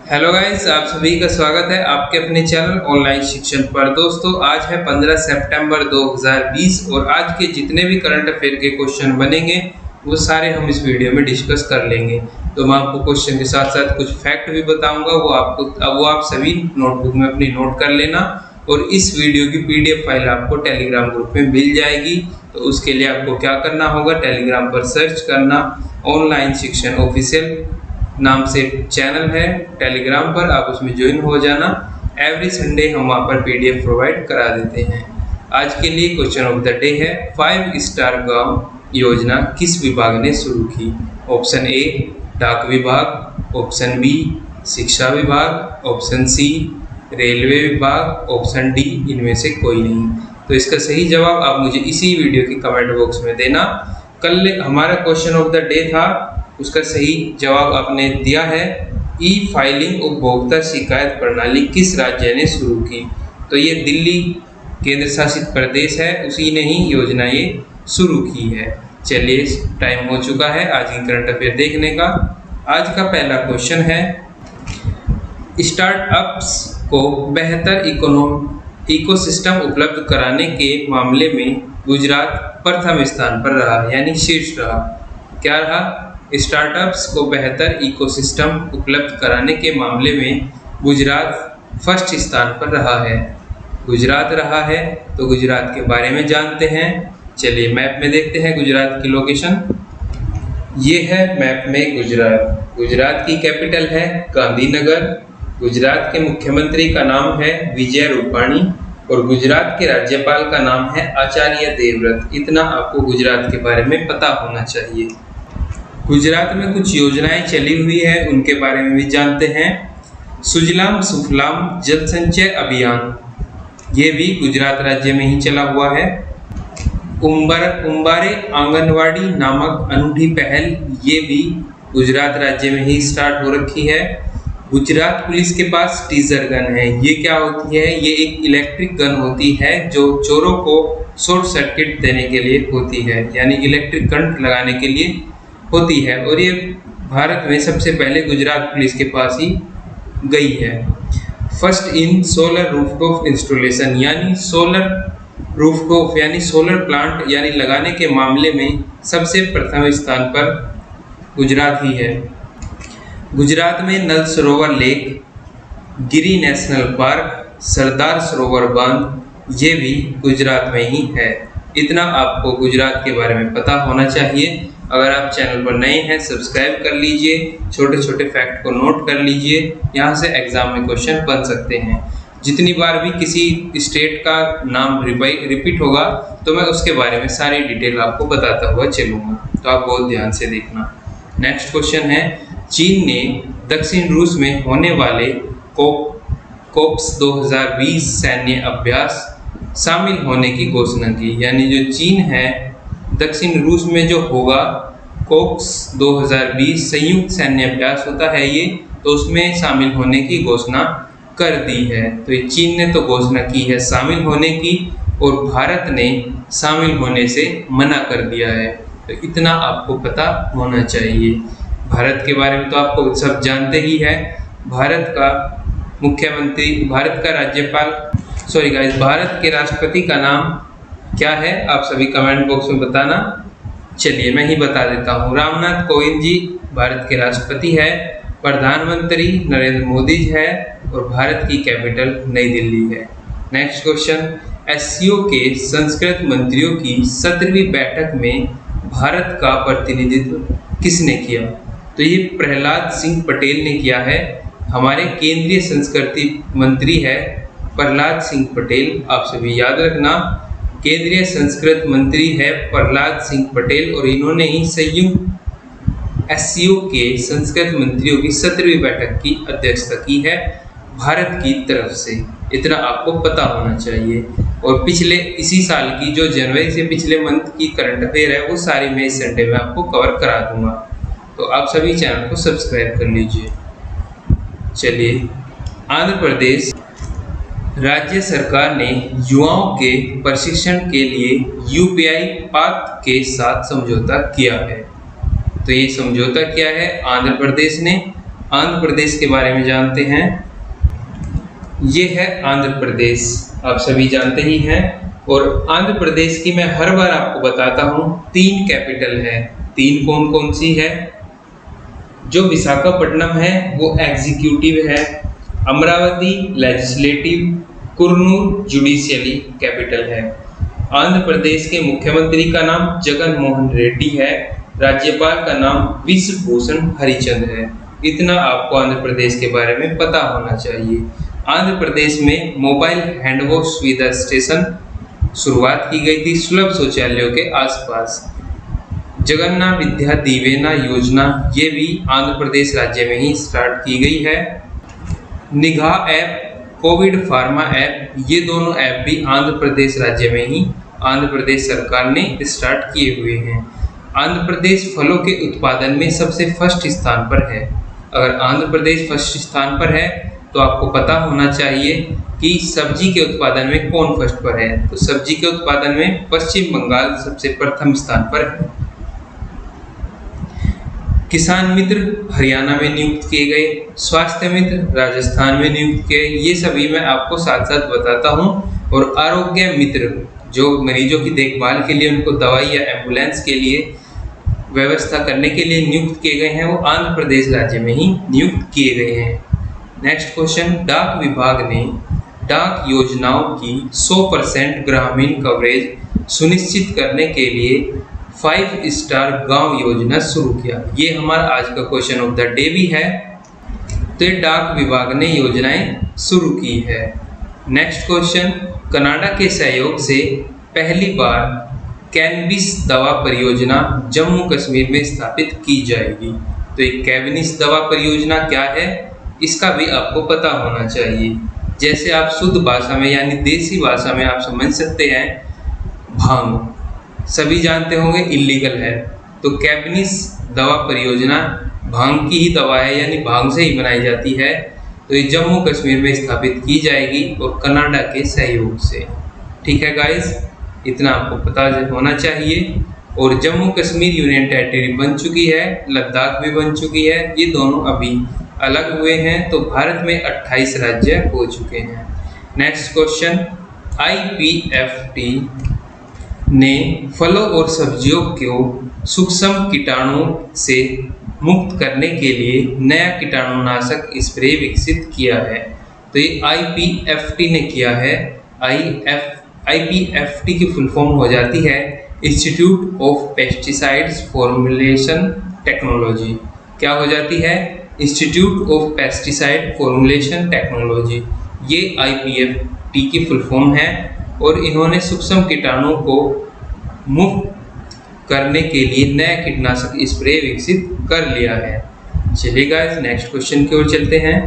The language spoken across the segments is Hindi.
हेलो गाइस, आप सभी का स्वागत है आपके अपने चैनल ऑनलाइन शिक्षण पर। दोस्तों, आज है 15 सितंबर 2020 और आज के जितने भी करंट अफेयर के क्वेश्चन बनेंगे वो सारे हम इस वीडियो में डिस्कस कर लेंगे। तो मैं आपको क्वेश्चन के साथ साथ कुछ फैक्ट भी बताऊंगा, वो आप सभी नोटबुक में अपनी नोट कर लेना। और इस वीडियो की पीडीएफ फाइल आपको टेलीग्राम ग्रुप में मिल जाएगी। तो उसके लिए आपको क्या करना होगा, टेलीग्राम पर सर्च करना, ऑनलाइन शिक्षण ऑफिशियल नाम से चैनल है टेलीग्राम पर, आप उसमें ज्वाइन हो जाना। एवरी संडे हम वहाँ पर पीडीएफ प्रोवाइड करा देते हैं। आज के लिए क्वेश्चन ऑफ द डे है, 5 स्टार गांव योजना किस विभाग ने शुरू की? ऑप्शन ए डाक विभाग, ऑप्शन बी शिक्षा विभाग, ऑप्शन सी रेलवे विभाग, ऑप्शन डी इनमें से कोई नहीं। तो इसका सही जवाब आप मुझे इसी वीडियो के कमेंट बॉक्स में देना। कल हमारा क्वेश्चन ऑफ द डे था, उसका सही जवाब आपने दिया है, ई फाइलिंग उपभोक्ता शिकायत प्रणाली किस राज्य ने शुरू की? तो ये दिल्ली केंद्र शासित प्रदेश है, उसी ने ही योजना ये शुरू की है। चलिए, टाइम हो चुका है आज की करंट अफेयर देखने का। आज का पहला क्वेश्चन है, स्टार्टअप्स को बेहतर इकोसिस्टम उपलब्ध कराने के मामले में गुजरात प्रथम स्थान पर रहा, यानी शीर्ष रहा। क्या रहा? स्टार्टअप्स को बेहतर इकोसिस्टम उपलब्ध कराने के मामले में गुजरात फर्स्ट स्थान पर रहा है। गुजरात रहा है, तो गुजरात के बारे में जानते हैं। चलिए मैप में देखते हैं गुजरात की लोकेशन। ये है मैप में गुजरात। गुजरात की कैपिटल है गांधीनगर। गुजरात के मुख्यमंत्री का नाम है विजय रूपाणी और गुजरात के राज्यपाल का नाम है आचार्य देवव्रत। इतना आपको गुजरात के बारे में पता होना चाहिए। गुजरात में कुछ योजनाएं चली हुई है, उनके बारे में भी जानते हैं। सुजलाम सुफलाम जल संचय अभियान, ये भी गुजरात राज्य में ही चला हुआ है। उम्बारे आंगनवाड़ी नामक अनूठी पहल, ये भी गुजरात राज्य में ही स्टार्ट हो रखी है। गुजरात पुलिस के पास टीजर गन है। ये क्या होती है? ये एक इलेक्ट्रिक गन होती है जो चोरों को शॉर्ट सर्किट देने के लिए होती है, यानी इलेक्ट्रिक करंट लगाने के लिए होती है। और ये भारत में सबसे पहले गुजरात पुलिस के पास ही गई है। First in solar rooftop installation, यानी सोलर रूफटॉप यानी सोलर प्लांट यानी लगाने के मामले में सबसे प्रथम स्थान पर गुजरात ही है। गुजरात में नल सरोवर लेक, गिरी नेशनल पार्क, सरदार सरोवर बांध, ये भी गुजरात में ही है। इतना आपको गुजरात के बारे में पता होना चाहिए। अगर आप चैनल पर नए हैं, सब्सक्राइब कर लीजिए, छोटे छोटे फैक्ट को नोट कर लीजिए, यहाँ से एग्जाम में क्वेश्चन बन सकते हैं। जितनी बार भी किसी स्टेट का नाम रिपीट होगा तो मैं उसके बारे में सारी डिटेल आपको बताता हुआ चलूँगा, तो आप बहुत ध्यान से देखना। नेक्स्ट क्वेश्चन है, चीन ने दक्षिण रूस में होने वाले कोप्स 2020 सैन्य अभ्यास शामिल होने की घोषणा की। यानी जो चीन है, दक्षिण रूस में जो होगा कोप्स 2020 संयुक्त सैन्य अभ्यास होता है ये, तो उसमें शामिल होने की घोषणा कर दी है। तो ये चीन ने तो घोषणा की है शामिल होने की, और भारत ने शामिल होने से मना कर दिया है। तो इतना आपको पता होना चाहिए। भारत के बारे में तो आपको सब जानते ही है। भारत का मुख्यमंत्री, भारत का राज्यपाल, भारत के राष्ट्रपति का नाम क्या है? आप सभी कमेंट बॉक्स में बताना। चलिए मैं ही बता देता हूँ, रामनाथ कोविंद जी भारत के राष्ट्रपति है। प्रधानमंत्री नरेंद्र मोदी है और भारत की कैपिटल नई दिल्ली है। नेक्स्ट क्वेश्चन, एससीओ के संस्कृत मंत्रियों की 17वीं बैठक में भारत का प्रतिनिधित्व किसने किया? तो ये प्रहलाद सिंह पटेल ने किया है। हमारे केंद्रीय संस्कृति मंत्री है प्रहलाद सिंह पटेल, आप सभी याद रखना। केंद्रीय संस्कृत मंत्री है प्रहलाद सिंह पटेल और इन्होंने ही संयुक्त एससीओ के संस्कृत मंत्रियों की 17वीं बैठक की अध्यक्षता की है भारत की तरफ से। इतना आपको पता होना चाहिए। और पिछले इसी साल की जो जनवरी से पिछले मंथ की करंट अफेयर है वो सारी मैं इस संडे में आपको कवर करा दूंगा। तो आप सभी चैनल को सब्सक्राइब कर लीजिए। चलिए, आंध्र प्रदेश राज्य सरकार ने युवाओं के प्रशिक्षण के लिए यूपीआई पाथ के साथ समझौता किया है। तो ये समझौता क्या है? आंध्र प्रदेश ने आंध्र प्रदेश के बारे में जानते हैं। ये है आंध्र प्रदेश, आप सभी जानते ही हैं। और आंध्र प्रदेश की मैं हर बार आपको बताता हूँ 3 कैपिटल है। 3 कौन कौन सी है? जो विशाखापट्टनम है वो एग्जीक्यूटिव है, Amravati legislative, Kurnool judicially capital है। आंध्र प्रदेश के मुख्यमंत्री का नाम जगन मोहन रेड्डी है, राज्यपाल का नाम विश्वभूषण हरिचंद है। इतना आपको आंध्र प्रदेश के बारे में पता होना चाहिए। आंध्र प्रदेश में मोबाइल हैंडवॉश सुविधा स्टेशन शुरुआत की गई थी सुलभ शौचालयों के आसपास। जगन्नाथ विद्या दीवेना योजना ये भी आंध्र प्रदेश राज्य में ही स्टार्ट की गई है। निगाह ऐप, कोविड फार्मा ऐप, ये दोनों ऐप भी आंध्र प्रदेश राज्य में ही आंध्र प्रदेश सरकार ने स्टार्ट किए हुए हैं। आंध्र प्रदेश फलों के उत्पादन में सबसे फर्स्ट स्थान पर है। अगर आंध्र प्रदेश फर्स्ट स्थान पर है तो आपको पता होना चाहिए कि सब्जी के उत्पादन में कौन फर्स्ट पर है। तो सब्जी के उत्पादन में पश्चिम बंगाल सबसे प्रथम स्थान पर है। किसान मित्र हरियाणा में नियुक्त किए गए, स्वास्थ्य मित्र राजस्थान में नियुक्त किए, ये सभी मैं आपको साथ साथ बताता हूँ। और आरोग्य मित्र जो मरीजों की देखभाल के लिए उनको दवाई या एम्बुलेंस के लिए व्यवस्था करने के लिए नियुक्त किए गए हैं, वो आंध्र प्रदेश राज्य में ही नियुक्त किए गए हैं। नेक्स्ट क्वेश्चन, डाक विभाग ने डाक योजनाओं की 100% ग्रामीण कवरेज सुनिश्चित करने के लिए 5 स्टार गांव योजना शुरू किया। ये हमारा आज का क्वेश्चन ऑफ द डे भी है। तो ये डाक विभाग ने योजनाएं शुरू की है। नेक्स्ट क्वेश्चन, कनाडा के सहयोग से पहली बार कैनबिस दवा परियोजना जम्मू कश्मीर में स्थापित की जाएगी। तो ये कैनबिस दवा परियोजना क्या है, इसका भी आपको पता होना चाहिए। जैसे आप शुद्ध भाषा में यानी देसी भाषा में आप समझ सकते हैं, भांग सभी जानते होंगे इल्लीगल है। तो कैनबिस दवा परियोजना भांग की ही दवा है, यानी भांग से ही बनाई जाती है। तो ये जम्मू कश्मीर में स्थापित की जाएगी और कनाडा के सहयोग से। ठीक है गाइस, इतना आपको पता होना चाहिए। और जम्मू कश्मीर यूनियन टेरिटरी बन चुकी है, लद्दाख भी बन चुकी है। ये दोनों अभी अलग हुए हैं। तो भारत में 28 राज्य हो चुके हैं। नेक्स्ट क्वेश्चन, IPFT ने फलों और सब्जियों को सूक्ष्म कीटाणुओं से मुक्त करने के लिए नया कीटाणुनाशक स्प्रे विकसित किया है। तो ये IPFT ने किया है। IPFT की फुल फॉर्म हो जाती है institute of pesticides formulation technology. क्या हो जाती है? Institute of pesticide formulation technology. ये IPFT की फुल फॉर्म है और इन्होंने सूक्ष्म कीटाणुओं को मुक्त करने के लिए नया कीटनाशक स्प्रे विकसित कर लिया है। चलिए गाइस, नेक्स्ट क्वेश्चन की ओर चलते हैं।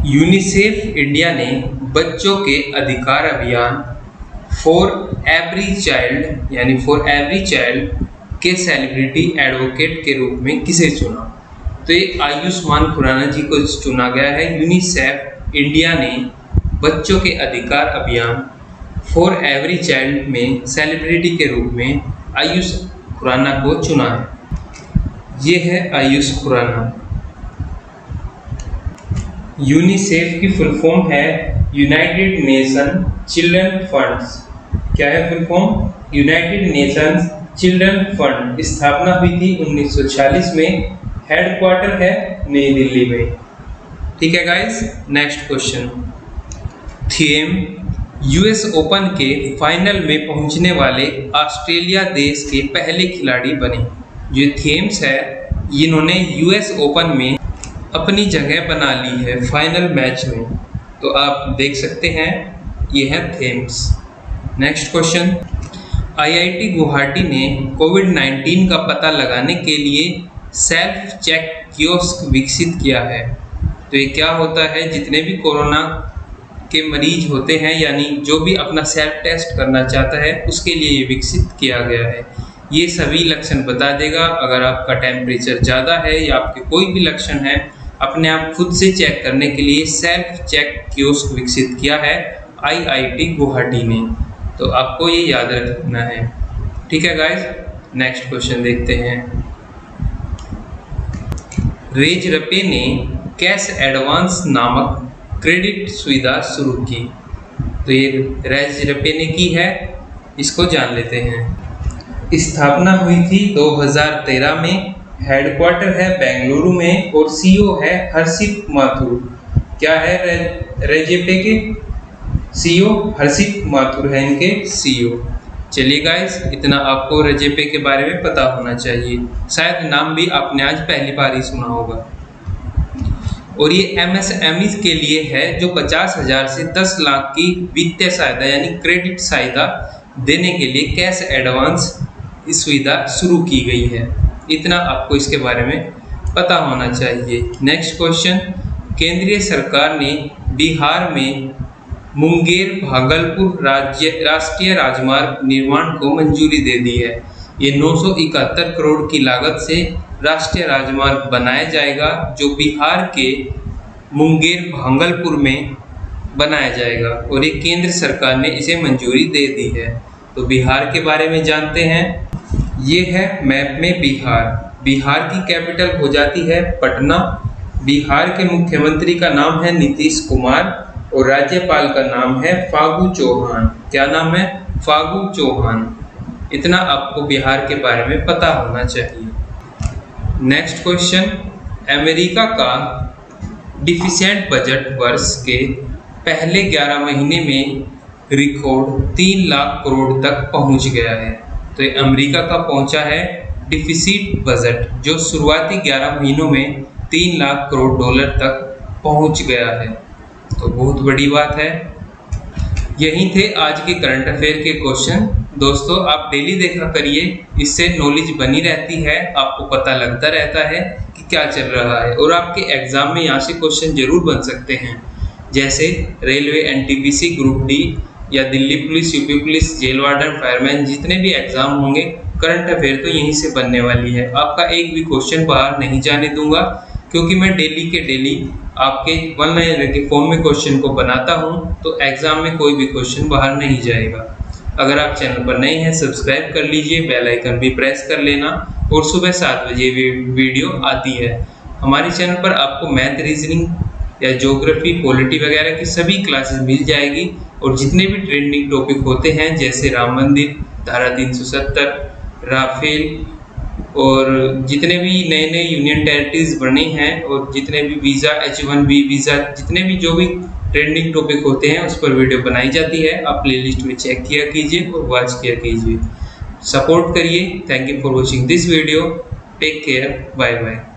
यूनिसेफ इंडिया ने बच्चों के अधिकार अभियान फॉर एवरी चाइल्ड यानी फॉर एवरी चाइल्ड के सेलिब्रिटी एडवोकेट के रूप में किसे चुना? तो ये आयुष्मान खुराना जी को चुना गया है। यूनिसेफ इंडिया ने बच्चों के अधिकार अभियान फॉर एवरी चाइल्ड में सेलिब्रिटी के रूप में आयुष खुराना को चुना है। ये है आयुष खुराना। यूनिसेफ की फुल फॉर्म है यूनाइटेड नेशन चिल्ड्रन फंड्स। क्या है full form? United Nations children fund. स्थापना हुई थी 1946 में। हेडक्वार्टर है नई दिल्ली में। ठीक है guys, next question. Theme US open के फाइनल में पहुंचने वाले ऑस्ट्रेलिया देश के पहले खिलाड़ी बने। जो थेम्स है, इन्होंने US ओपन में अपनी जगह बना ली है फाइनल मैच में। तो आप देख सकते हैं, ये है Thames. Next question, IIT Guwahati ने कोविड-19 का पता लगाने के लिए सेल्फ चेक कियोस्क विकसित किया है। तो ये क्या होता है? जितने भी कोरोना के मरीज होते हैं, यानी जो भी अपना सेल्फ टेस्ट करना चाहता है, उसके लिए ये विकसित किया गया है। ये सभी लक्षण बता देगा। अगर आपका टेम्परेचर ज़्यादा है या आपके कोई भी लक्षण है, अपने आप खुद से चेक करने के लिए सेल्फ चेक कियोस्क विकसित किया है IIT गुवाहाटी ने। तो आपको ये याद रखना है। ठीक है गाइस, नेक्स्ट क्वेश्चन देखते हैं। रेजरपे ने कैश एडवांस नामक क्रेडिट सुविधा शुरू की। तो ये रेजरपे ने की है, इसको जान लेते हैं। स्थापना हुई थी 2013 में, हेडक्वार्टर है बेंगलुरु में और सीईओ है हर्षित माथुर। क्या है रेजरपे के सीईओ? हर्षित माथुर है इनके सीईओ। चलिए गाइस, इतना आपको रेजरपे के बारे में पता होना चाहिए। शायद नाम भी आपने आज पहली बार ही सुना होगा। और ये एमएसएमई के लिए है जो 50,000 से 10 लाख की वित्तीय सहायता यानी क्रेडिट सहायता देने के लिए कैश एडवांस सुविधा शुरू की गई है। इतना आपको इसके बारे में पता होना चाहिए। नेक्स्ट क्वेश्चन, केंद्रीय सरकार ने बिहार में मुंगेर भागलपुर राष्ट्रीय राजमार्ग निर्माण को मंजूरी दे दी है। ये 971 करोड़ की लागत से राष्ट्रीय राजमार्ग बनाया जाएगा जो बिहार के मुंगेर भागलपुर में बनाया जाएगा और ये केंद्र सरकार ने इसे मंजूरी दे दी है। तो बिहार के बारे में जानते हैं। ये है मैप में बिहार। बिहार की कैपिटल हो जाती है पटना। बिहार के मुख्यमंत्री का नाम है नीतीश कुमार और राज्यपाल का नाम है फागू चौहान। क्या नाम है? फागू चौहान। इतना आपको बिहार के बारे में पता होना चाहिए। नेक्स्ट क्वेश्चन, अमेरिका का डिफिसिएंट बजट वर्ष के पहले 11 महीने में रिकॉर्ड 3 लाख करोड़ तक पहुंच गया है। तो ये अमेरिका का पहुंचा है डिफिसिट बजट जो शुरुआती 11 महीनों में 3 लाख करोड़ डॉलर तक पहुंच गया है। तो बहुत बड़ी बात है। यही थे आज के करंट अफेयर के क्वेश्चन। दोस्तों, आप डेली देखा करिए, इससे नॉलेज बनी रहती है, आपको पता लगता रहता है कि क्या चल रहा है और आपके एग्जाम में यहाँ से क्वेश्चन जरूर बन सकते हैं। जैसे रेलवे, एनटीपीसी, ग्रुप डी या Delhi police, UP police, jail warden, fireman, जितने भी एग्जाम होंगे करंट अफेयर तो यहीं से बनने वाली है। आपका एक भी क्वेश्चन बाहर नहीं जाने दूंगा क्योंकि मैं डेली के डेली आपके ऑनलाइन के फॉर्म में क्वेश्चन को बनाता हूं, तो एग्जाम में कोई भी क्वेश्चन बाहर नहीं जाएगा। अगर आप चैनल पर नए हैं, सब्सक्राइब कर लीजिए, बेल आइकन भी प्रेस कर लेना और सुबह 7 बजे वीडियो आती है। हमारे चैनल पर आपको मैथ, रीजनिंग या ज्योग्राफी, पॉलिटी वगैरह की सभी क्लासेस मिल जाएगी और जितने भी ट्रेंडिंग टॉपिक होते हैं जैसे राम मंदिर, धारा 370, राफेल और जितने भी नए नए यूनियन टेरिटरीज बने हैं और जितने भी वीज़ा, H1B वीज़ा, जितने भी जो भी ट्रेंडिंग टॉपिक होते हैं उस पर वीडियो बनाई जाती है। आप प्लेलिस्ट में चेक किया कीजिए और वॉच किया कीजिए। सपोर्ट करिए। Thank you for watching this video. Take care. Bye bye.